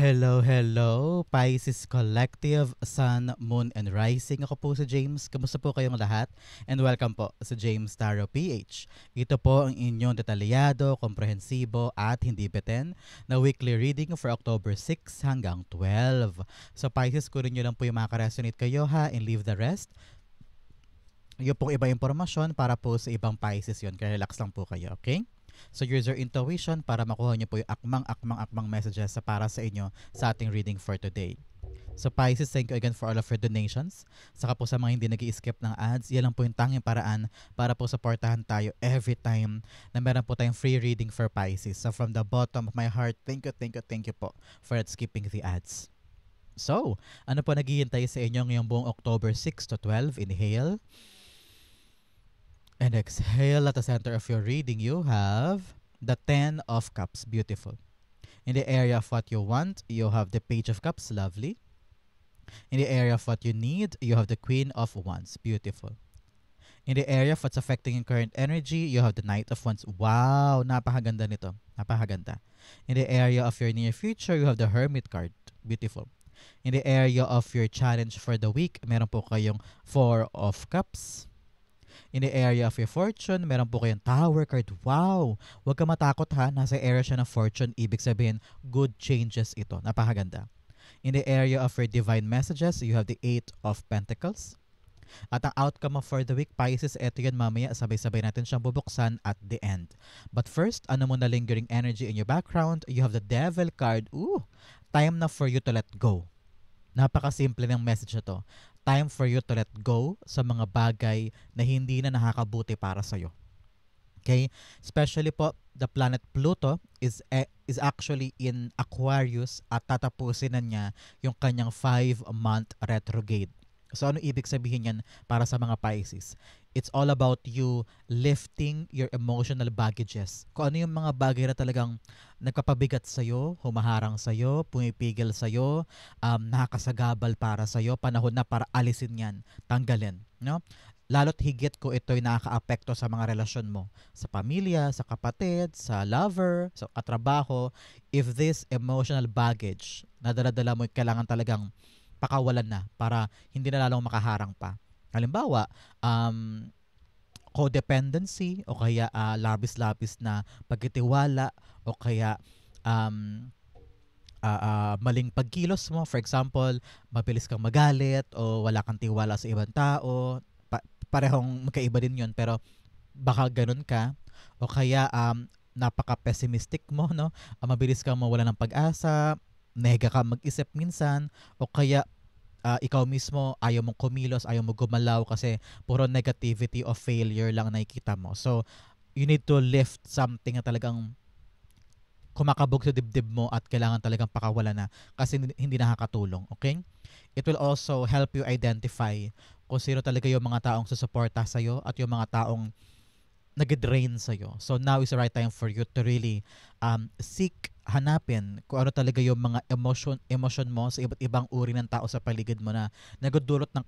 Hello, hello, Pisces Collective, Sun, Moon, and Rising. Ako po si James. Kamusta po kayong lahat? And welcome po sa James Tarot PH. Ito po ang inyong detalyado, komprehensibo, at hindi beten na weekly reading for October 6 hanggang 12. So Pisces, kunin nyo lang po yung makaresonate kayo ha and leave the rest. Yung pong iba impormasyon para po sa ibang Pisces yun. Kaya relax lang po kayo, okay? So use your intuition para makuha niyo po yung akmang messages sa para sa inyo sa ating reading for today. So Pisces, thank you again for all of your donations. Saka po sa mga hindi nag-i-skip ng ads, yan lang po yung tanging paraan para po supportahan tayo every time na meron po tayong free reading for Pisces. So from the bottom of my heart, thank you po for not skipping the ads. So, ano po naghihintay sa inyo ngayong buong October 6 to 12? Inhale. And exhale. At the center of your reading, you have the 10 of Cups. Beautiful. In the area of what you want, you have the Page of Cups. Lovely. In the area of what you need, you have the Queen of Wands. Beautiful. In the area of what's affecting your current energy, you have the Knight of Wands. Wow! Napakaganda nito. Napakaganda. In the area of your near future, you have the Hermit card. Beautiful. In the area of your challenge for the week, meron po kayong 4 of Cups. In the area of your fortune, meron po kayong Tower card. Wow! Huwag ka matakot ha. Nasa area siya ng fortune. Ibig sabihin, good changes ito. Napakaganda. In the area of your divine messages, you have the 8 of Pentacles. At ang outcome for the week, Pisces, eto yan mamaya. Sabay-sabay natin siyang bubuksan at the end. But first, ano mo na lingering energy in your background? You have the Devil card. Ooh! Time na for you to let go. Napakasimple ng message na to. Time for you to let go sa mga bagay na hindi na nakakabuti para sa'yo. Okay? Especially po, the planet Pluto is actually in Aquarius at tatapusin na niya yung kanyang 5-month retrograde. So ano ibig sabihin yan para sa mga Pisces? It's all about you lifting your emotional baggages. Kung ano yung mga bagay na talagang nagpapabigat sa'yo, humaharang sa'yo, pumipigil sa'yo, nakakasagabal para sa'yo, panahon na para alisin yan, tanggalin. No? Lalo't higit ko ito'y nakaka-apekto sa mga relasyon mo. Sa pamilya, sa kapatid, sa lover, sa katrabaho. If this emotional baggage na dala-dala mo, kailangan talagang pakawalan na para hindi na lalong makaharang pa. Halimbawa, codependency o kaya labis-labis na pagkitiwala o kaya maling pagkilos mo. For example, mabilis kang magalit o wala kang tiwala sa ibang tao. Parehong magkaiba din yun pero baka ganun ka. O kaya napaka-pessimistic mo, no? Mabilis kang mawala ng pag-asa, nega ka mag-isip minsan, o kaya ikaw mismo ayaw mong kumilos, ayaw mong gumalaw kasi puro negativity o failure lang nakikita mo. So, you need to lift something na talagang kumakabog sa dibdib mo at kailangan talagang pakawalan na kasi hindi nakakatulong. Okay? It will also help you identify kung sino talaga yung mga taong susuporta sa'yo at yung mga taong nag-drain sa'yo. So now is the right time for you to really hanapin kung ano talaga yung mga emotion mo sa iba't ibang uri ng tao sa paligid mo na nagdudulot ng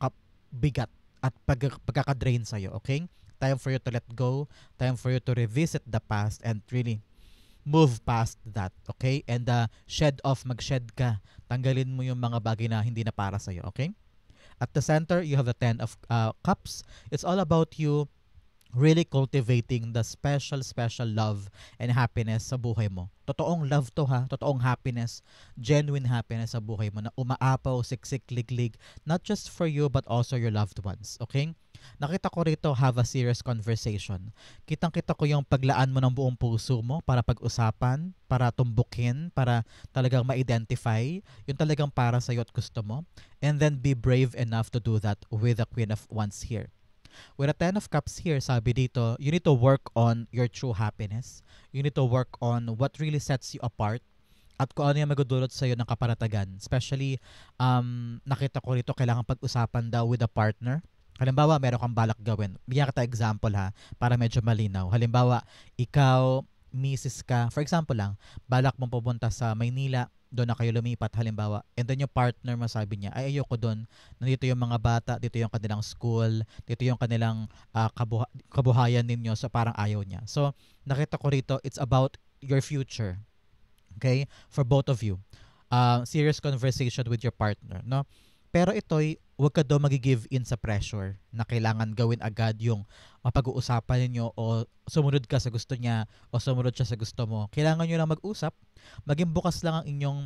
bigat at pagkakadrain sa'yo. Okay? Time for you to let go. Time for you to revisit the past and really move past that. Okay? And mag-shed ka. Tanggalin mo yung mga bagay na hindi na para sa'yo. Okay? At the center, you have the 10 of Cups. It's all about you really cultivating the special love and happiness sa buhay mo. Totoong love to ha, totoong happiness, genuine happiness sa buhay mo na umaapaw, siksik, liglig, not just for you but also your loved ones. Okay? Nakita ko rito, have a serious conversation. Kitang-kita ko yung paglaan mo ng buong puso mo para pag-usapan, para tumbukin, para talagang ma-identify yung talagang para sa'yo at gusto mo. And then be brave enough to do that with the Queen of Wands here. With a 10 of Cups here, sabi dito, you need to work on your true happiness. You need to work on what really sets you apart at kung ano yung magdudulot sa'yo ng kapanatagan. Especially, nakita ko rito, kailangan pag-usapan daw with a partner. Halimbawa, meron kang balak gawin. Bigyan kita example ha, para medyo malinaw. Halimbawa, ikaw, misis ka, for example lang, balak mong pupunta sa Maynila, doon na kayo lumipat halimbawa, and then yung partner mo sabi niya, ay ayoko doon, nandito yung mga bata, dito yung kanilang school, dito yung kanilang kabuhayan ninyo, so parang ayaw niya. So, nakita ko rito, it's about your future. Okay? For both of you. serious conversation with your partner, no? Pero ito'y huwag ka daw magi-give in sa pressure na kailangan gawin agad yung pag-uusapan ninyo o sumunod ka sa gusto niya o sumunod siya sa gusto mo. Kailangan nyo lang mag-usap, maging bukas lang ang inyong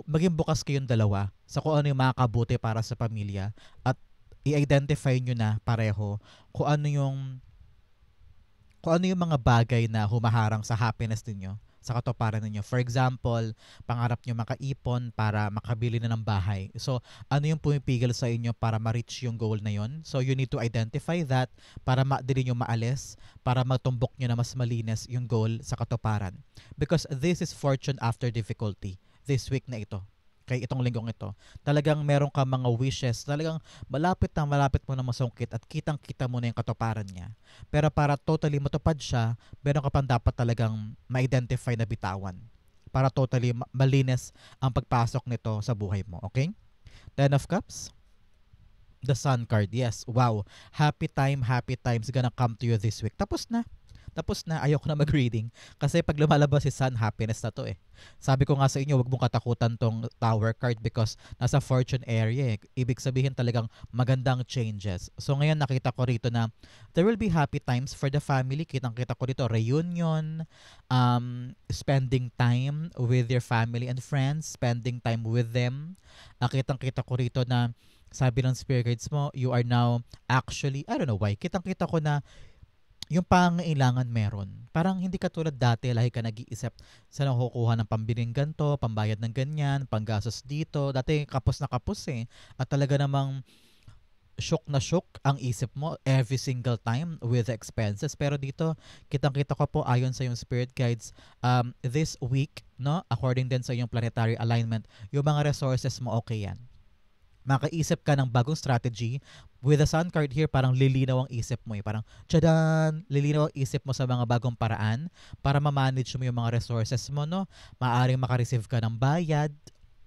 maging bukas kayong dalawa sa kung ano yung makakabuti para sa pamilya at i-identify nyo na pareho kung ano yung mga bagay na humaharang sa happiness ninyo, sa katuparan ninyo. For example, pangarap nyo makaipon para makabili na ng bahay. So, ano yung pumipigil sa inyo para ma-reach yung goal na yon? So, you need to identify that para madali nyo maalis, para matumbok nyo na mas malinis yung goal sa katuparan. Because this is fortune after difficulty. This week na ito. Kay itong linggong ito. Talagang meron ka mga wishes. Talagang malapit mo na masungkit at kitang-kita mo na yung katuparan niya. Pero para totally matupad siya, meron ka pang dapat talagang ma-identify na bitawan. Para totally malinis ang pagpasok nito sa buhay mo. Okay? Ten of Cups. The Sun card. Yes. Wow. Happy times gonna come to you this week. Tapos na. Ayoko na mag-reading. Kasi pag lumalabas si Sun, happiness na to eh. Sabi ko nga sa inyo, wag mong katakutan tong Tower card because nasa fortune area eh. Ibig sabihin talagang magandang changes. So ngayon nakita ko rito na there will be happy times for the family. Kitang-kita ko rito, reunion, spending time with your family and friends, spending time with them. Kitang-kita ko rito na sabi ng spirit guides mo, you are now actually, I don't know why, kitang-kita ko na yung pangailangan meron. Parang hindi ka tulad dati, lahi ka nag-iisip sa nakukuha ng pambiling ganto, pambayad ng ganyan, panggastos dito. Dati kapos na kapos eh. At talaga namang shook na shook ang isip mo every single time with the expenses. Pero dito, kitang-kita ko po ayon sa yung spirit guides, this week, no, according din sa yung planetary alignment, yung mga resources mo okay yan. Makaisip ka ng bagong strategy. With the Sun card here, parang lilinaw ang isip mo eh. Parang, tsadan! Lilinaw ang isip mo sa mga bagong paraan para ma-manage mo yung mga resources mo, no? Maaaring makareceive ka ng bayad,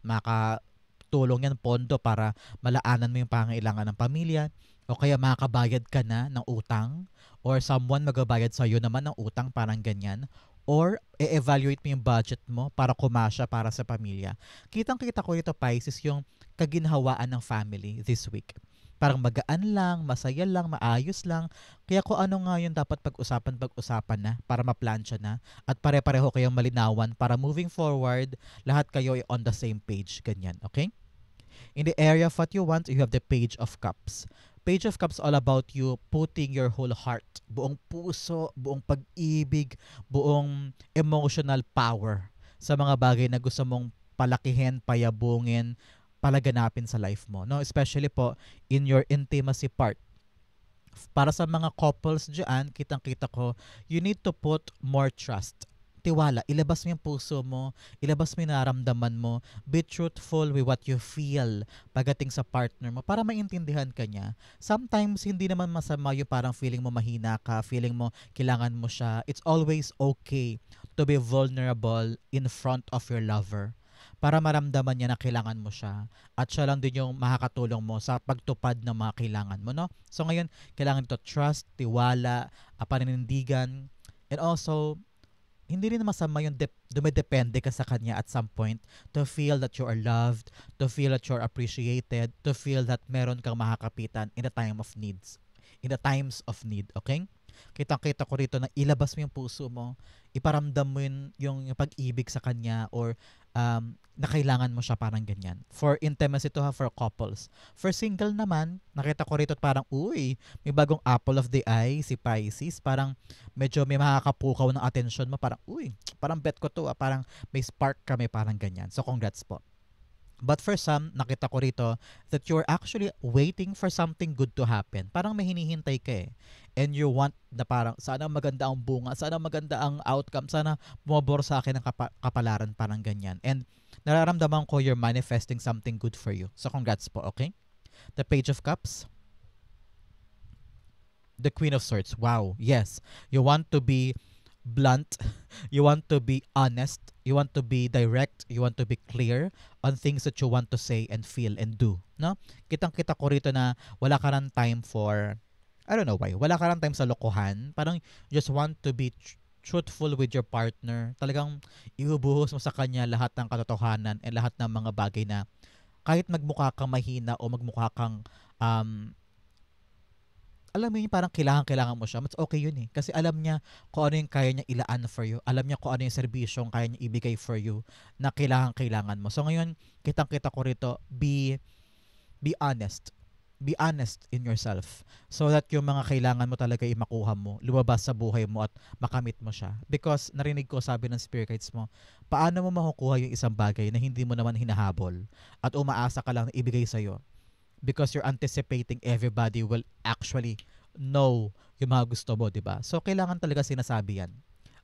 makatulong yan pondo para malaanan mo yung pangailangan ng pamilya, o kaya makakabayad ka na ng utang, or someone magabayad sa'yo naman ng utang, parang ganyan. Or, e-evaluate mo yung budget mo para kumasya para sa pamilya. Kitang-kita ko dito, Pisces, yung kaginhawaan ng family this week. Parang magaan lang, masaya lang, maayos lang. Kaya kung ano nga yung dapat pag-usapan na para ma-plansya na at pare-pareho kayong malinawan para moving forward, lahat kayo ay on the same page. Ganyan, okay? In the area of what you want, you have the Page of Cups. Page of Cups all about you putting your whole heart, buong puso, buong pag-ibig, buong emotional power sa mga bagay na gusto mong palakihin, payabungin, palaganapin sa life mo, no? Especially po in your intimacy part. Para sa mga couples diyan, kitang-kita ko, you need to put more trust. Tiwala, ilabas mo yung puso mo, ilabas mo yung nararamdaman mo, be truthful with what you feel pagdating sa partner mo para maintindihan ka niya. Sometimes, hindi naman masama yung parang feeling mo mahina ka, feeling mo kailangan mo siya. It's always okay to be vulnerable in front of your lover para maramdaman niya na kailangan mo siya at siya lang din yung makakatulong mo sa pagtupad ng mga kailangan mo, no? So ngayon, kailangan ito trust, tiwala, paninindigan, and also hindi rin masama yung dumidepende ka sa kanya at some point to feel that you are loved, to feel that you're appreciated, to feel that meron kang makakapitan in the time of needs. In the times of need, okay? Kitang-kita ko rito na ilabas mo yung puso mo, iparamdam mo yung pag-ibig sa kanya or na kailangan mo siya parang ganyan. For intimacy to have for couples. For single naman, nakita ko rito parang, uy, may bagong apple of the eye, si Pisces. Parang medyo may makakapukaw ng atensyon mo. Parang, uy, parang bet ko to. Parang may spark kami, parang ganyan. So, congrats po. But for some, nakita ko rito that you're actually waiting for something good to happen. Parang may hinihintay ka eh. And you want na parang, sana maganda ang bunga, sana maganda ang outcome, sana bumabor sa akin ang kapalaran, parang ganyan. And nararamdaman ko you're manifesting something good for you. So congrats po, okay? The Page of Cups. The Queen of Swords. Wow, yes. You want to be blunt, you want to be honest, you want to be direct, you want to be clear on things that you want to say and feel and do, no? Kitang-kita ko rito na wala ka rin time for, I don't know why, wala ka rin time sa lokohan. Parang you just want to be truthful with your partner. Talagang ibubuhos mo sa kanya lahat ng katotohanan and lahat ng mga bagay na kahit magmukha kang mahina o magmukha kang um, alam mo yun, parang kailangan mo siya. Mas okay yun eh. Kasi alam niya kung ano yung kaya niya ilaan for you. Alam niya kung ano yung serbisyong kaya niya ibigay for you na kailangan mo. So ngayon, kitang-kita ko rito, be honest. Be honest in yourself so that yung mga kailangan mo talaga makuha mo, lumabas sa buhay mo at makamit mo siya. Because narinig ko sabi ng spirit guides mo, paano mo makukuha yung isang bagay na hindi mo naman hinahabol at umaasa ka lang na ibigay sa'yo because you're anticipating everybody will actually know yung mga gusto mo, di ba? So, kailangan talaga sinasabi yan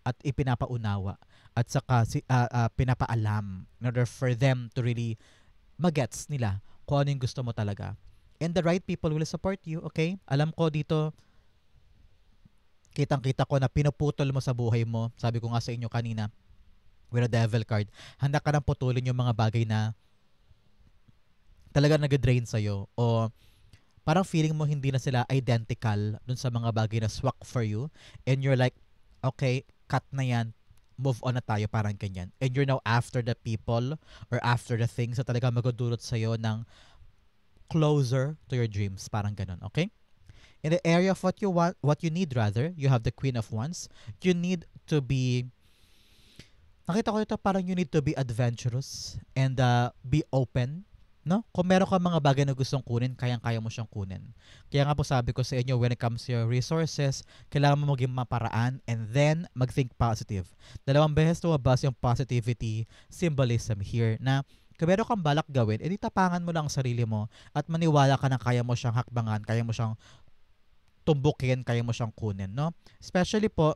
at ipinapaunawa at saka pinapaalam in order for them to really magets nila kung ano yung gusto mo talaga. And the right people will support you, okay? Alam ko dito, kitang-kita ko na pinuputol mo sa buhay mo. Sabi ko nga sa inyo kanina, with a devil card, handa ka nang putulin yung mga bagay na talaga nag-drain sa'yo o parang feeling mo hindi na sila identical dun sa mga bagay na swak for you and you're like, okay, cut na yan, move on na tayo, parang ganyan. And you're now after the people or after the things na talaga magdudulot sa'yo ng closer to your dreams, parang ganun, okay? In the area of what you want, what you need rather, you have the Queen of Wands. You need to be, nakita ko ito, parang you need to be adventurous and be open, no? Kung meron ka mga bagay na gustong kunin, kayang-kaya mo siyang kunin. Kaya nga po sabi ko sa inyo, when it comes to your resources, kailangan mo maging maparaan and then mag-think positive. Dalawang beses lumabas yung positivity symbolism here na kung meron kang balak gawin, edi tapangan mo lang ang sarili mo at maniwala ka na kaya mo siyang hakbangan, kaya mo siyang tumbukin, kaya mo siyang kunin, no? Especially po,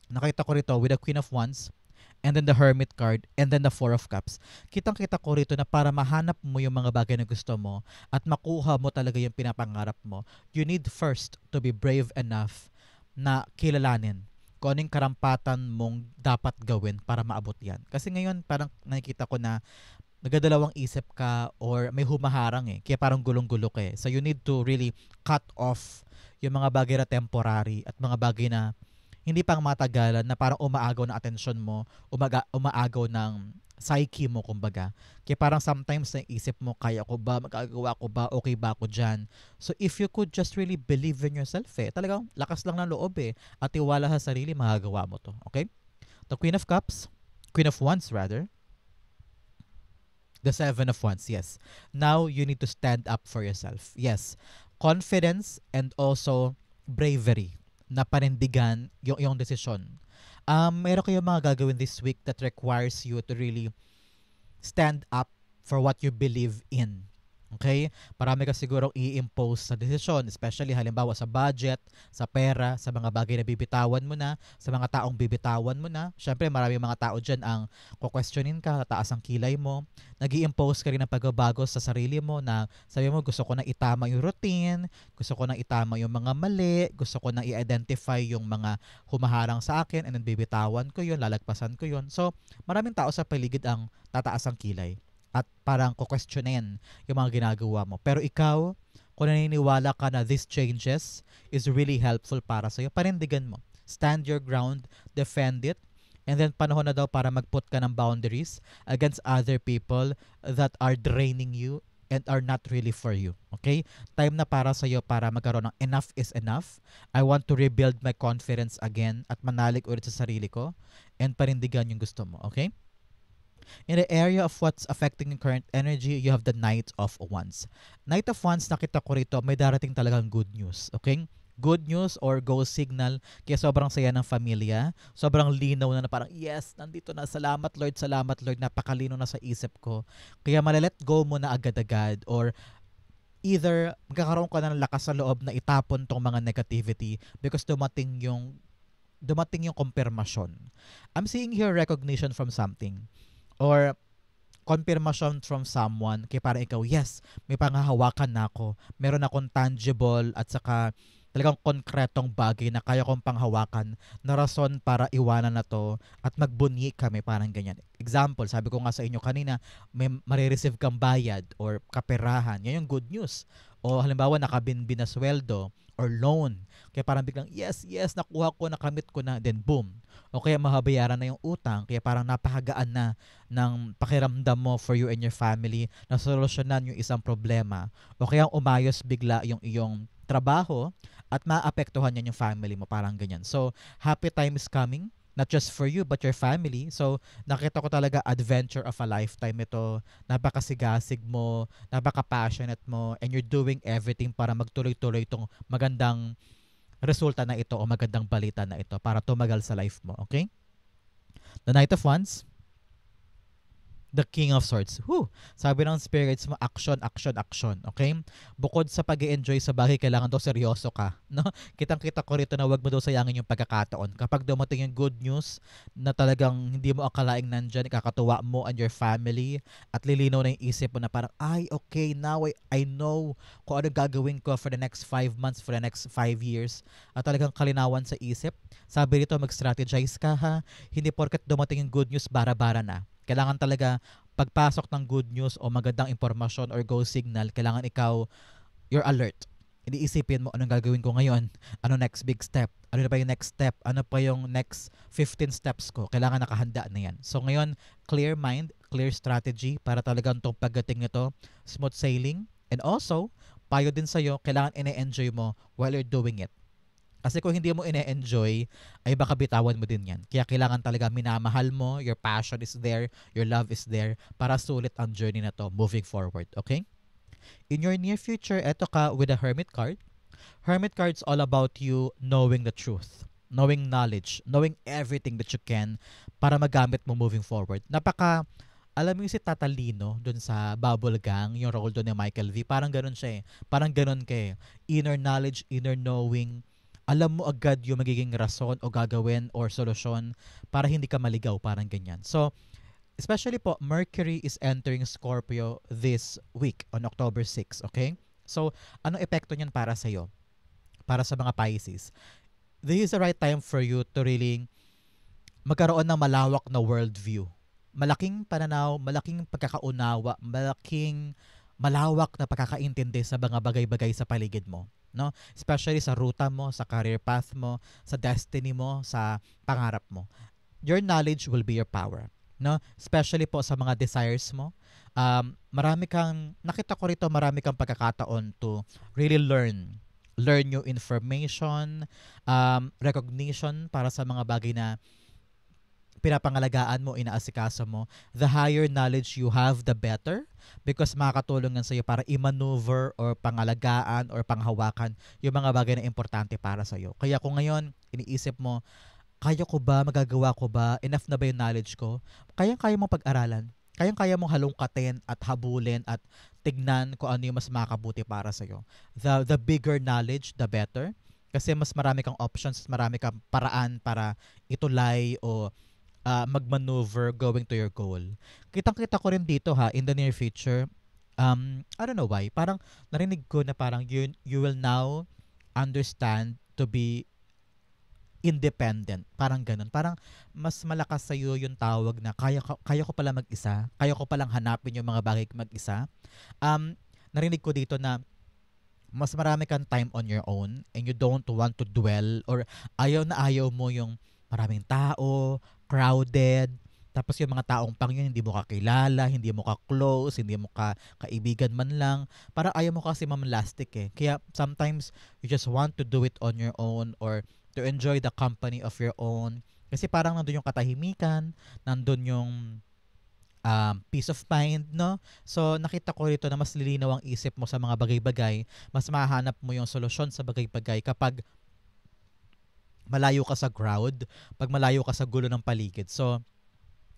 nakita ko rito with the Queen of Wands, and then the Hermit card, and then the Four of Cups. Kitang-kita ko rito na para mahanap mo yung mga bagay na gusto mo at makuha mo talaga yung pinapangarap mo, you need first to be brave enough na kilalanin kung anong karampatan mong dapat gawin para maabot yan. Kasi ngayon, parang nakikita ko na nagdadalawang isip ka or may humaharang eh. Kaya parang gulong-gulo ka eh. So you need to really cut off yung mga bagay na temporary at mga bagay na hindi pang matagalan na parang umaagaw ng atensyon mo, umaagaw ng psyche mo, kumbaga. Kaya parang sometimes naisip mo, kaya ko ba, magagawa ko ba, okay ba ako dyan? So if you could just really believe in yourself eh, talagang lakas lang ng loob eh, at tiwala sa sarili, magagawa mo to. Okay? The Queen of Cups, Queen of Wands rather, the Seven of Wands, yes. Now, you need to stand up for yourself. Yes. Confidence and also bravery na panindigan yung desisyon. Meron kayong mga gagawin this week that requires you to really stand up for what you believe in. Okay? Marami ka sigurong i-impose sa desisyon, especially halimbawa sa budget, sa pera, sa mga bagay na bibitawan mo na, sa mga taong bibitawan mo na. Syempre, marami mga tao dyan ang kukwestiyonin ka, tataas ang kilay mo. Nag-i-impose ka rin ng pagbabago sa sarili mo na sabi mo, gusto ko na itama yung routine, gusto ko na itama yung mga mali, gusto ko na i-identify yung mga humaharang sa akin and then bibitawan ko yun, lalagpasan ko yun. So, maraming tao sa paligid ang tataas ang kilay at parang kukwestiyonin yung mga ginagawa mo. Pero ikaw, kung naniniwala ka na these changes is really helpful para sa'yo, panindigan mo. Stand your ground, defend it, and then panahon na daw para mag-put ka ng boundaries against other people that are draining you and are not really for you. Okay? Time na para sa'yo para magkaroon ng enough is enough. I want to rebuild my confidence again at manalig ulit sa sarili ko and panindigan yung gusto mo. Okay? In the area of what's affecting your current energy, you have the Knight of Wands. Knight of Wands, nakita ko rito, may darating talagang good news. Okay? Good news or go signal. Kaya sobrang saya ng familia. Sobrang linaw na parang, yes, nandito na. Salamat Lord. Napakalino na sa isip ko. Kaya malalet go mo na agad-agad or either magkakaroon ka na ng lakas sa loob na itapon tong mga negativity because dumating yung confirmation. I'm seeing here recognition from something or confirmation from someone kaya parang ikaw, yes, may panghahawakan na ako. Meron akong tangible at saka talagang konkretong bagay na kaya kong panghawakan na rason para iwanan na to at magbunyi kami, parang ganyan. Example, sabi ko nga sa inyo kanina, may marireceive kang bayad or kaperahan. Yan yung good news. O halimbawa, nakabinbin na sweldo or loan. Kaya parang biglang, yes, yes, nakuha ko, nakamit ko na, then boom. O kaya mababayaran na yung utang, kaya parang napakagaan na ng pakiramdam mo for you and your family na solusyonan yung isang problema. O kaya umayos bigla yung iyong trabaho at maapektuhan yan yung family mo, parang ganyan. So, happy time is coming, not just for you but your family. So, nakita ko talaga adventure of a lifetime ito. Napakasigasig mo, napaka-passionate mo, and you're doing everything para magtuloy-tuloy itong magandang resulta na ito o magandang balita na ito para tumagal sa life mo, okay? The Knight of Wands, the King of Swords. Whew! Sabi ng spirits mo, action, action, action. Okay? Bukod sa pag-enjoy sa bagay, kailangan daw seryoso ka. No? Kitang-kita ko rito na wag mo daw sayangin yung pagkakataon. Kapag dumating yung good news na talagang hindi mo akalaing nandyan, kakatuwa mo and your family at lilinaw na yung isip mo na parang, ay, okay, now I know kung ano gagawin ko for the next 5 months, for the next 5 years. At talagang kalinawan sa isip. Sabi rito, mag-strategize ka ha. Hindi porket dumating yung good news, bara-bara na. Kailangan talaga pagpasok ng good news o magandang impormasyon or go signal, kailangan ikaw, you're alert. Iniisipin mo, anong gagawin ko ngayon? Ano next big step? Ano na ba yung next step? Ano pa yung next 15 steps ko? Kailangan nakahanda na yan. So ngayon, clear mind, clear strategy para talagang itong pagdating nito, smooth sailing. And also, payo din sa'yo, kailangan ine-enjoy mo while you're doing it. Kasi kung hindi mo ine-enjoy, ay baka bitawan mo din yan. Kaya kailangan talaga minamahal mo, your passion is there, your love is there, para sulit ang journey na to moving forward. Okay? In your near future, eto ka with a Hermit card. Hermit card's all about you knowing the truth, knowing knowledge, knowing everything that you can para magamit mo moving forward. Alam mo yung si Tatalino dun sa Bubble Gang, yung role doon ni Michael V. Parang ganun siya eh. Parang ganun ka eh. Inner knowledge, inner knowing, alam mo agad yung magiging rason o gagawin or solusyon para hindi ka maligaw, parang ganyan. So, especially po, Mercury is entering Scorpio this week on October 6, okay? So, anong epekto niyan para sa'yo? Para sa mga Pisces? This is the right time for you to really magkaroon ng malawak na worldview. Malaking pananaw, malaking pagkakaunawa, malaking malawak na pagkakaintindi sa mga bagay-bagay sa paligid mo. No? Especially sa ruta mo, sa career path mo, sa destiny mo, sa pangarap mo. Your knowledge will be your power. No? Especially po sa mga desires mo. Nakita ko rito, marami kang pagkakataon to really learn new information, recognition para sa mga bagay na pinapangalagaan mo, inaasikaso mo. The higher knowledge you have, the better, because makakatulong yan sa'yo para i-maneuver or pangalagaan or panghawakan yung mga bagay na importante para sa'yo. Kaya kung ngayon, iniisip mo, kaya ko ba, magagawa ko ba, enough na ba yung knowledge ko? Kaya mo pag-aralan. Kaya mong halongkatin at habulin at tignan kung ano yung mas makabuti para sa'yo. The bigger knowledge, the better. Kasi mas marami kang options, marami kang paraan para itulay o mag-maneuver going to your goal. Kitang-kita ko rin dito ha, in the near future, I don't know why, parang narinig ko na parang you will now understand to be independent. Parang ganun. Parang mas malakas sa'yo yung tawag na kaya ko pala mag-isa, kaya ko palang hanapin yung mga bagay mag-isa. Narinig ko dito na mas marami kang time on your own and you don't want to dwell or ayaw na ayaw mo yung maraming tao, crowded, tapos yung mga taong pang yun, hindi mo kakilala, hindi mo ka-close, hindi mo kaibigan man lang. Parang ayaw mo kasi mamlastik eh. Kaya sometimes you just want to do it on your own or to enjoy the company of your own. Kasi parang nandun yung katahimikan, nandun yung peace of mind, no? So, nakita ko rito na mas lilinaw ang isip mo sa mga bagay-bagay, mas mahanap mo yung solusyon sa bagay-bagay kapag malayo ka sa crowd, pag malayo ka sa gulo ng paligid. So,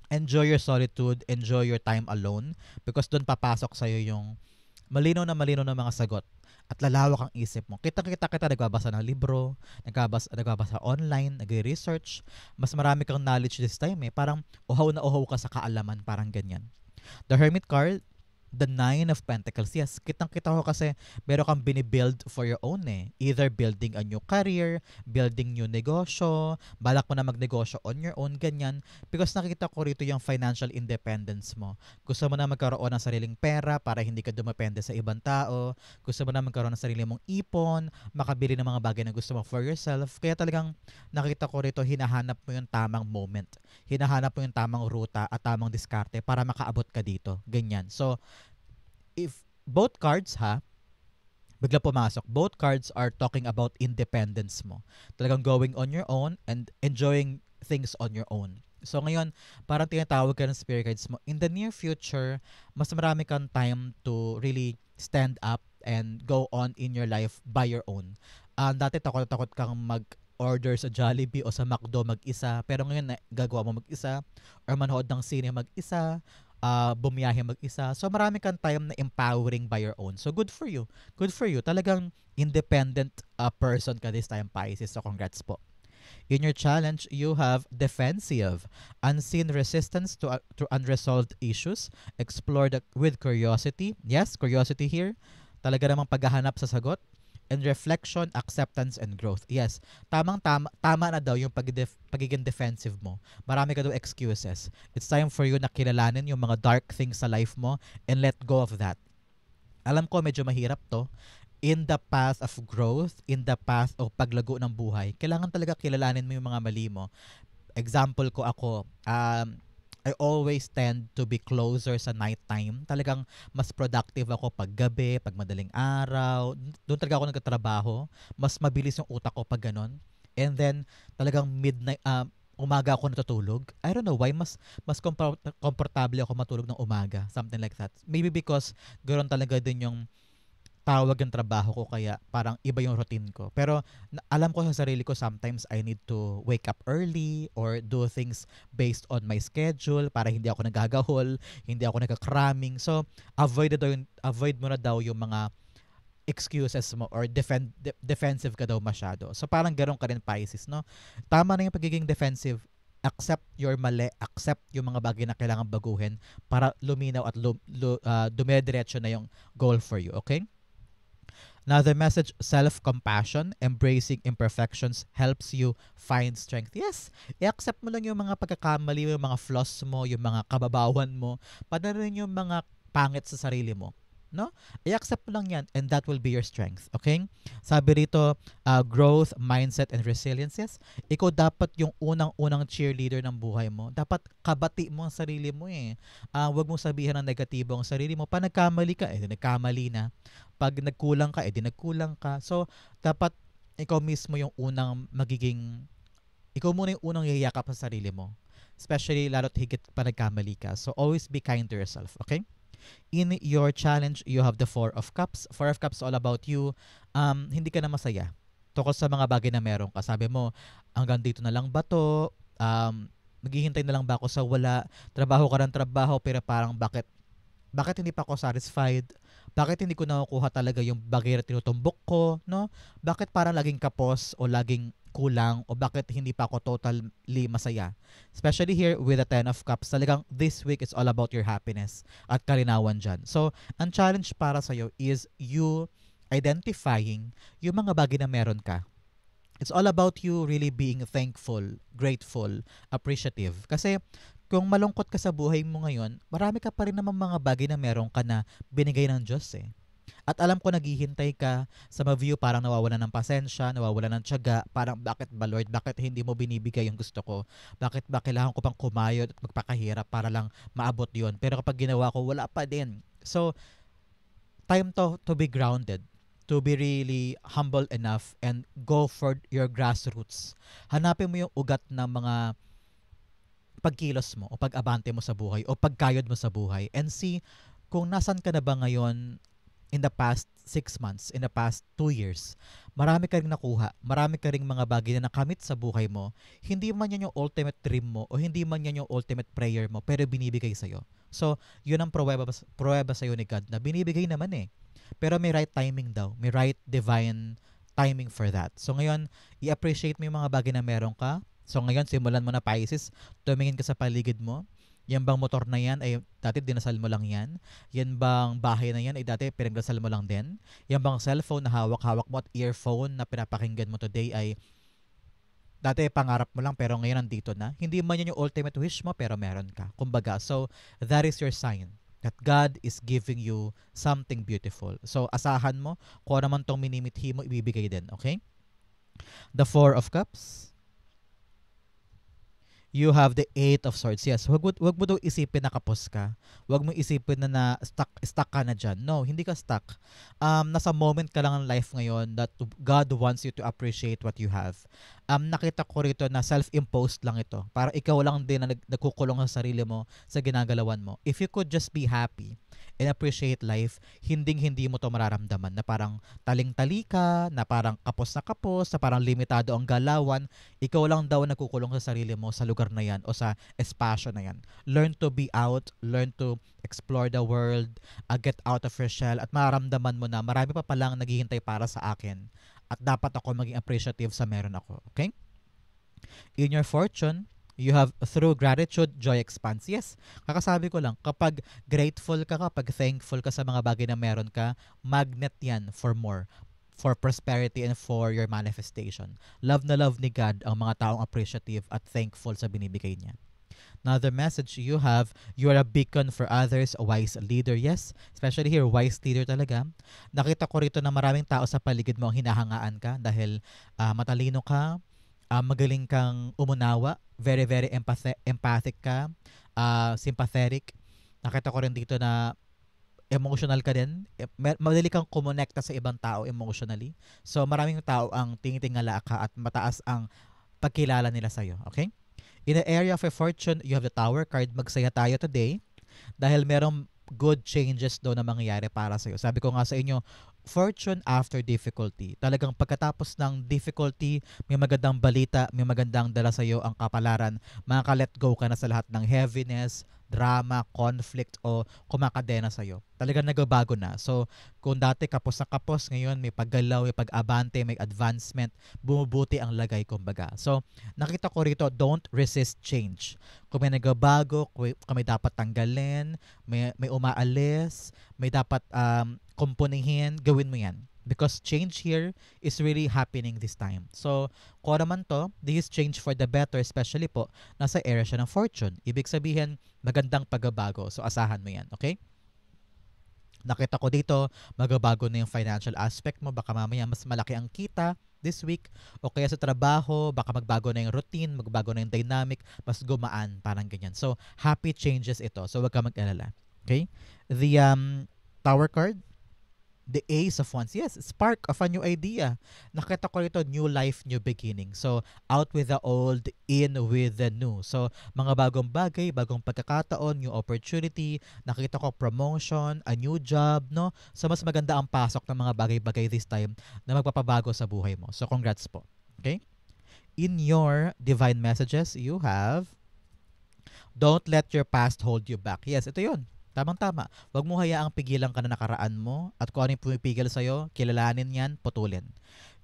enjoy your solitude, enjoy your time alone because doon papasok sa'yo yung malinaw na mga sagot at lalawak ang isip mo. Kita nagbabasa ng libro, nagbabasa online, nagre-research. Mas marami kang knowledge this time eh. Parang uhaw na uhaw ka sa kaalaman, parang ganyan. The Hermit card, The Nine of Pentacles. Yes, kitang-kita ko kasi meron kang binibuild for your own eh. Either building a new career, building new negosyo, balak mo na magnegosyo on your own, ganyan. Because nakikita ko rito yung financial independence mo. Gusto mo na magkaroon ng sariling pera para hindi ka dumepende sa ibang tao. Gusto mo na magkaroon ng sarili mong ipon, makabili ng mga bagay na gusto mo for yourself. Kaya talagang nakita ko rito, hinahanap mo yung tamang moment. Hinahanap mo yung tamang ruta at tamang diskarte para makaabot ka dito. Ganyan. So, if both cards bigla pumasok, both cards are talking about independence mo. Talagang going on your own and enjoying things on your own. So ngayon, parang tinatawag ka ng spirit guides mo, in the near future, mas marami kang time to really stand up and go on in your life by your own. Dati takot kang mag-order sa Jollibee o sa McDo mag-isa, pero ngayon gagawa mo mag-isa or manood ng sine mag-isa, bumiyahe mag-isa. So marami kang time na empowering by your own. So good for you. Good for you. Talagang independent person ka this time, Pisces. So congrats po. In your challenge, you have defensive, unseen resistance to unresolved issues, explored with curiosity. Yes, curiosity here. Talaga namang paghahanap sa sagot. And reflection, acceptance, and growth. Yes, tama na daw yung pagiging defensive mo. Marami ka daw excuses. It's time for you na kilalanin yung mga dark things sa life mo and let go of that. Alam ko medyo mahirap to. In the path of growth, in the path of paglago ng buhay, kailangan talaga kilalanin mo yung mga mali mo. Example ko ako, I always tend to be closer sa nighttime. Talagang mas productive ako pag gabi, pag madaling araw. Doon talaga ako nagtatrabaho. Mas mabilis yung utak ko pag ganun. And then, talagang midnight, umaga ako natutulog. I don't know why, mas komportable ako matulog ng umaga. Something like that. Maybe because ganoon talaga din yung tawag ng trabaho ko kaya parang iba yung routine ko. Pero alam ko sa sarili ko sometimes I need to wake up early or do things based on my schedule para hindi ako nagagahol, hindi ako nagka-cramming. So avoid mo na daw yung mga excuses mo or defensive ka daw masyado. So parang ganoon ka rin, Pisces, no? Tama na yung pagiging defensive. Accept your mali, accept yung mga bagay na kailangan baguhin para luminaw at dumediretso na yung goal for you, okay? Now, the message, self-compassion, embracing imperfections helps you find strength. Yes, i-accept mo lang yung mga pagkakamali, yung mga flaws mo, yung mga kababawan mo, pati rin yung mga pangit sa sarili mo. No? I-accept mo lang yan and that will be your strength. Okay? Sabi rito, growth, mindset, and resilience. Yes, ikaw dapat yung unang-unang cheerleader ng buhay mo. Dapat kabati mo ang sarili mo eh. Huwag mong sabihan ng negatibo ang sarili mo. Pag nagkamali ka, nagkamali na. Pag nagkulang ka, nagkulang ka. So, dapat ikaw mismo yung ikaw muna yung unang yayakap sa sarili mo. Especially, lalo't higit pa nagkamali ka. So, always be kind to yourself. Okay? In your challenge, you have the Four of Cups. Four of Cups all about you. Hindi ka na masaya. Tukos sa mga bagay na meron ka. Sabi mo, hanggang dito na lang ba to? Maghihintay na lang ba ako sa wala? Trabaho ka ng trabaho pero parang bakit hindi pa ako satisfied? Bakit hindi ko nakukuha talaga yung bagay na tinutumbok ko, no? Bakit parang laging kapos o laging kulang o bakit hindi pa ako totally masaya? Especially here with the Ten of Cups, talagang this week is all about your happiness at kalinawan dyan. So, ang challenge para sa'yo is you identifying yung mga bagay na meron ka. It's all about you really being thankful, grateful, appreciative. Kasi kung malungkot ka sa buhay mo ngayon, marami ka pa rin naman mga bagay na meron ka na binigay ng Diyos eh. At alam ko naghihintay ka sa ma-view parang nawawala ng pasensya, nawawala ng tiyaga, parang bakit ba Lord, bakit hindi mo binibigay yung gusto ko? Bakit ba kailangan ko pang kumayod at magpakahirap para lang maabot yon? Pero kapag ginawa ko, wala pa din. So, time to be grounded, to be really humble enough and go for your grassroots. Hanapin mo yung ugat ng mga pagkilos mo o pag-abante mo sa buhay o pagkayod mo sa buhay and see kung nasan ka na ba ngayon in the past 6 months, in the past 2 years. Marami ka rin nakuha, marami ka rin mga bagay na nakamit sa buhay mo. Hindi man yan yung ultimate dream mo o hindi man yan yung ultimate prayer mo pero binibigay sa'yo. So, yun ang pruweba sa'yo ni God na binibigay naman eh. Pero may right timing daw, may right divine timing for that. So ngayon, i-appreciate mo yung mga bagay na meron ka. So ngayon, simulan mo na, Pisces, tumingin ka sa paligid mo. Yan bang motor na yan ay dati dinasal mo lang yan? Yan bang bahay na yan ay dati pinagdasal mo lang din? Yan bang cellphone na hawak-hawak mo at earphone na pinapakinggan mo today ay dati pangarap mo lang pero ngayon nandito na? Hindi man yan yung ultimate wish mo pero meron ka. Kumbaga, so that is your sign that God is giving you something beautiful. So asahan mo kung ano man tong minimithi mo, ibibigay din. Okay? The Four of Cups. You have the Eight of Swords. Yes, wag mo daw isipin na kapos ka. Wag mo isipin na stuck ka na dyan. No, hindi ka stuck. Nasa moment ka lang ng life ngayon that God wants you to appreciate what you have. Nakita ko rito na self-imposed lang ito. Para ikaw lang din na nagkukulong sa sarili mo sa ginagalawan mo. If you could just be happy and appreciate life, hindi mo to mararamdaman na parang taling-tali ka, na parang kapos na parang limitado ang galawan. Ikaw lang daw nagkukulong sa sarili mo sa lugar na yan o sa espasyo na yan. Learn to be out, learn to explore the world, get out of your shell, at mararamdaman mo na marami pa palang naghihintay para sa akin at dapat ako maging appreciative sa meron ako. Okay? In your fortune, you have through gratitude, joy expands. Yes, kakasabi ko lang, kapag grateful ka, kapag thankful ka sa mga bagay na meron ka, magnet yan for more, for prosperity and for your manifestation. Love na love ni God ang mga taong appreciative at thankful sa binibigay niya. Another message you have, you are a beacon for others, a wise leader. Yes, especially here, wise leader talaga. Nakita ko rito na maraming tao sa paligid mo ang hinahangaan ka dahil matalino ka, magaling kang umunawa, very very empathic ka, sympathetic. Nakita ko rin dito na emotional ka din. Madali kang kumonekta sa ibang tao emotionally. So maraming tao ang tingtingala ka at mataas ang pagkilala nila sa'yo. Okay? In the area of your fortune, you have the Tower card. Magsaya tayo today dahil merong good changes daw na mangyayari para sa'yo. Sabi ko nga sa inyo, fortune after difficulty. Talagang pagkatapos ng difficulty, may magandang balita, may magandang dala sa'yo ang kapalaran. Makaka-let go ka na sa lahat ng heaviness, drama, conflict o kumakadena sa'yo. Talagang nagbabago na. So, kung dati kapos na kapos, ngayon may paggalaw, may pag-abante, may advancement, bumubuti ang lagay kumbaga. So, nakita ko rito, don't resist change. Kung may nagbabago, kung may dapat tanggalin, may umaalis, may dapat kumpunihin, gawin mo yan. Because change here is really happening this time. So, kung naman to, this is change for the better, especially po, nasa area siya ng fortune. Ibig sabihin, magandang pagbabago. So, asahan mo yan. Okay? Nakita ko dito, magbabago na yung financial aspect mo. Baka mamaya mas malaki ang kita this week. O kaya sa trabaho, baka magbago na yung routine, magbago na yung dynamic, mas gumaan, parang ganyan. So, happy changes ito. So, wag ka mag-alala. Okay? The Tower card, the Ace of Wands. Yes, spark of a new idea. Nakita ko rito, new life, new beginning. So, out with the old, in with the new. So, mga bagong bagay, bagong pagkakataon, new opportunity. Nakita ko promotion, a new job, no? So, mas maganda ang pasok ng mga bagay-bagay this time na magpapabago sa buhay mo. So, congrats po. Okay? In your divine messages, you have, don't let your past hold you back. Yes, ito yun. Tamang-tama. Huwag mo hayaang pigilan ka na nakaraan mo at kung ano yung pumipigil sa'yo, kilalanin yan, putulin.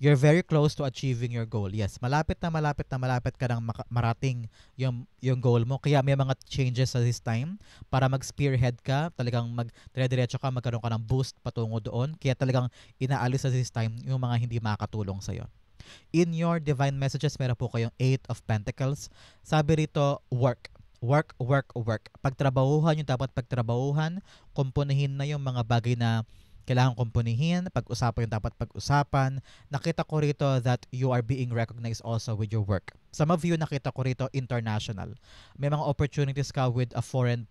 You're very close to achieving your goal. Yes, malapit ka nang marating yung goal mo. Kaya may mga changes sa this time para mag-spearhead ka, talagang dire-diretso ka, magkaroon ka ng boost patungo doon. Kaya talagang inaalis sa this time yung mga hindi makakatulong sa'yo. In your divine messages, meron po kayong 8 of Pentacles. Sabi rito, work. Work. Pagtrabahuhan yung dapat pagtrabahuhan, kumpunihin na yung mga bagay na kailangan kumpunihin, pag-usapan yung dapat pag-usapan. Nakita ko rito that you are being recognized also with your work. Some of you, nakita ko rito international. May mga opportunities ka with a foreign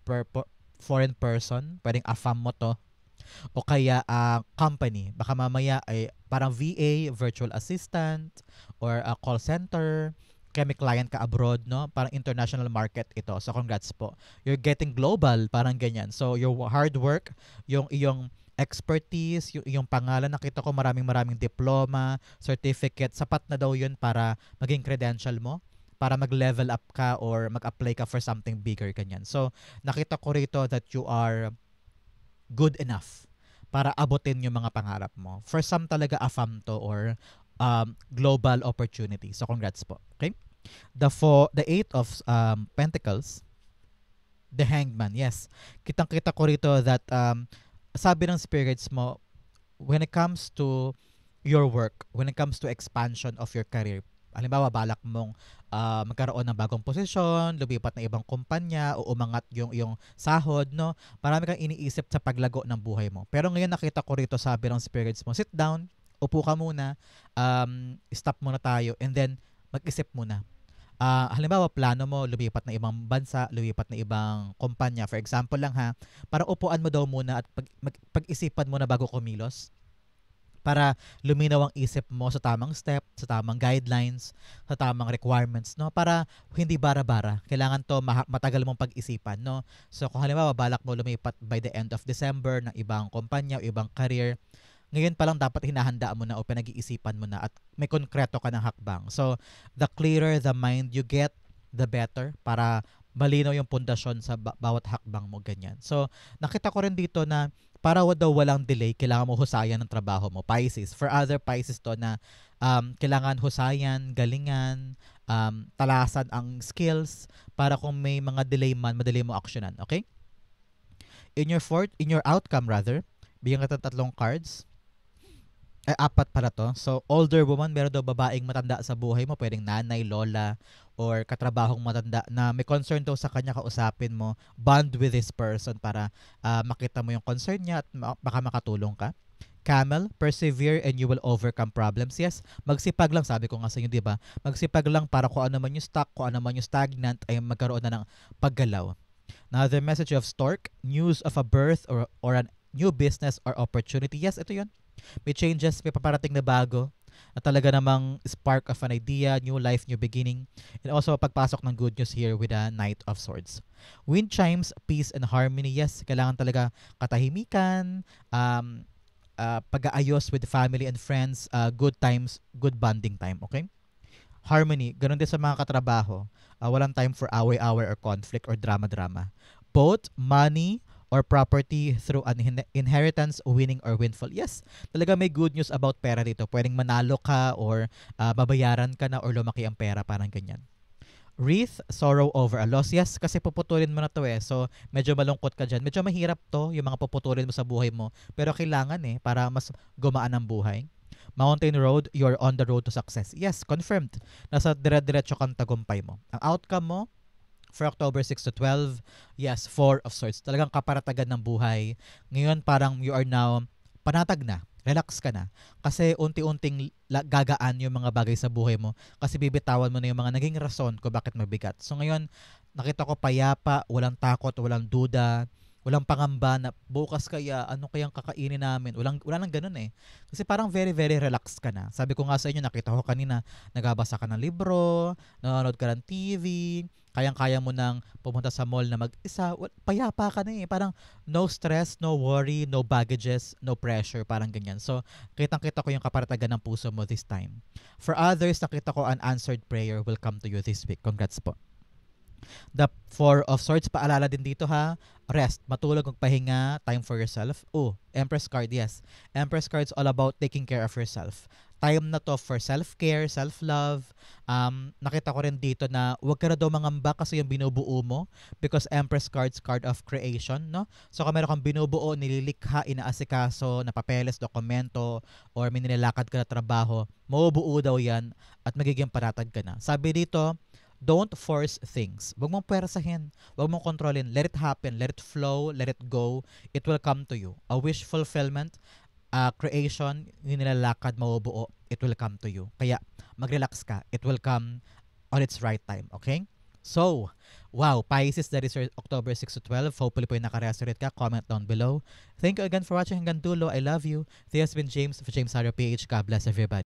person, pwedeng AFAM mo to, o kaya company. Baka mamaya ay parang VA, virtual assistant, or a call center, kaya may client ka abroad, no? Parang international market ito. So, congrats po. You're getting global, parang ganyan. So, your hard work, yung iyong expertise, yung pangalan, nakita ko maraming diploma, certificate, sapat na daw yun para maging credential mo, para mag-level up ka or mag-apply ka for something bigger, ganyan. So, nakita ko rito that you are good enough para abutin yung mga pangarap mo. For some talaga, AFAM to or global opportunity. So, congrats po. Okay? The 8 of Pentacles, The Hanged Man, yes. Kitang-kita ko rito that sabi ng spirits mo, when it comes to your work, when it comes to expansion of your career, halimbawa balak mong magkaroon ng bagong posisyon, lumipat na ibang kumpanya o umangat yung sahod, no? Marami kang iniisip sa paglago ng buhay mo. Pero ngayon nakita ko rito, sabi ng spirits mo, sit down, upo ka muna, stop muna tayo, and then mag-isip muna. Halimbawa, plano mo, lumipat na ibang bansa, lumipat na ibang kumpanya. For example lang ha, para upuan mo daw muna at pag-isipan mo na bago kumilos para luminaw ang isip mo sa tamang step, sa tamang guidelines, sa tamang requirements, no? Para hindi bara-bara. Kailangan to matagal mong pag-isipan, no? So kung halimbawa balak mo lumipat by the end of December ng ibang kumpanya o ibang career, ngayon pa lang dapat hinahandaan mo na o pinag-iisipan mo na at may konkreto ka ng hakbang. So the clearer the mind you get, the better para malinaw yung pundasyon sa bawat hakbang mo, ganyan. So nakita ko rin dito na para daw walang delay, kailangan mo husayan ng trabaho mo. Pisces. For other Pisces to na kailangan husayan, galingan, talasan ang skills para kung may mga delay man, madali mo aksyonan. Okay? In your outcome rather, bigyan ka ng 3 cards. Ay, 4 pala to. So, older woman, meron daw babaeng matanda sa buhay mo. Pwedeng nanay, lola, or katrabahong matanda na may concern daw sa kanya, kausapin mo. Bond with this person para makita mo yung concern niya at baka makatulong ka. Camel, persevere and you will overcome problems. Yes, magsipag lang, sabi ko nga sa inyo, di ba? Magsipag lang para kung ano man yung stuck, kung ano man yung stagnant, ay magkaroon na ng paggalaw. Now, the message of Stork, news of a birth or a new business or opportunity. Yes, ito yun. May changes, may paparating na bago na talaga namang spark of an idea, new life, new beginning. And also, pagpasok ng good news here with a Knight of Swords. Wind chimes, peace and harmony. Yes, kailangan talaga katahimikan, pag-aayos with family and friends, good times, good bonding time, okay? Harmony, ganun din sa mga katrabaho. Walang time for away-away or conflict or drama-drama. Both money or property through an inheritance, winning or windfall. Yes, talaga may good news about pera dito. Pwedeng manalo ka or babayaran ka na or lumaki ang pera, parang ganyan. Wreath, sorrow over a loss. Yes, kasi puputulin mo na to eh. So, medyo malungkot ka dyan. Medyo mahirap to, yung mga puputulin mo sa buhay mo. Pero kailangan eh, para mas gumaan ang buhay. Mountain road, you're on the road to success. Yes, confirmed. Nasa dire-diretso kang tagumpay mo. Ang outcome mo, for October 6 to 12, yes, 4 of Swords. Talagang kaparatagan ng buhay. Ngayon parang you are now panatag na. Relax ka na. Kasi unti-unting gagaan yung mga bagay sa buhay mo. Kasi bibitawan mo na yung mga naging rason kung bakit mabigat. So ngayon, nakita ko payapa, walang takot, walang duda, walang pangamba na bukas kaya, ano kayang kakainin namin. Wala nang ganun eh. Kasi parang very, very relaxed ka na. Sabi ko nga sa inyo, nakita ko kanina, nagbabasa ka ng libro, nanonood ka ng TV, kayang-kaya mo nang pumunta sa mall na mag-isa. Payapa ka na eh. Parang no stress, no worry, no baggages, no pressure. Parang ganyan. So, kitang-kita ko yung kaparatagan ng puso mo this time. For others, nakita ko an answered prayer will come to you this week. Congrats po. The 4 of Swords, paalala din dito ha. Rest, matulog, magpahinga, time for yourself. Oh, Empress card, yes. Empress card is all about taking care of yourself. Time na to for self-care, self-love. Nakita ko rin dito na huwag ka na daw mangamba kasi yung binubuo mo because Empress cards, card of creation, no? So kung meron kang binubuo, nililikha, inaasikaso, na papeles, dokumento, or may nilalakad ka na trabaho, mabubuo daw yan at magiging panatag ka na. Sabi dito, don't force things. Huwag mong pwersahin. Huwag mong kontrolin. Let it happen. Let it flow. Let it go. It will come to you. A wish fulfillment, creation, yung nilalakad, mabubuo, it will come to you. Kaya, mag-relax ka. It will come on its right time. Okay? So, wow, Pisces, that is your October 6 to 12. Hopefully po yung nakaresonate ka. Comment down below. Thank you again for watching hanggang dulo. I love you. This has been James of James Harrio PH. God bless everybody.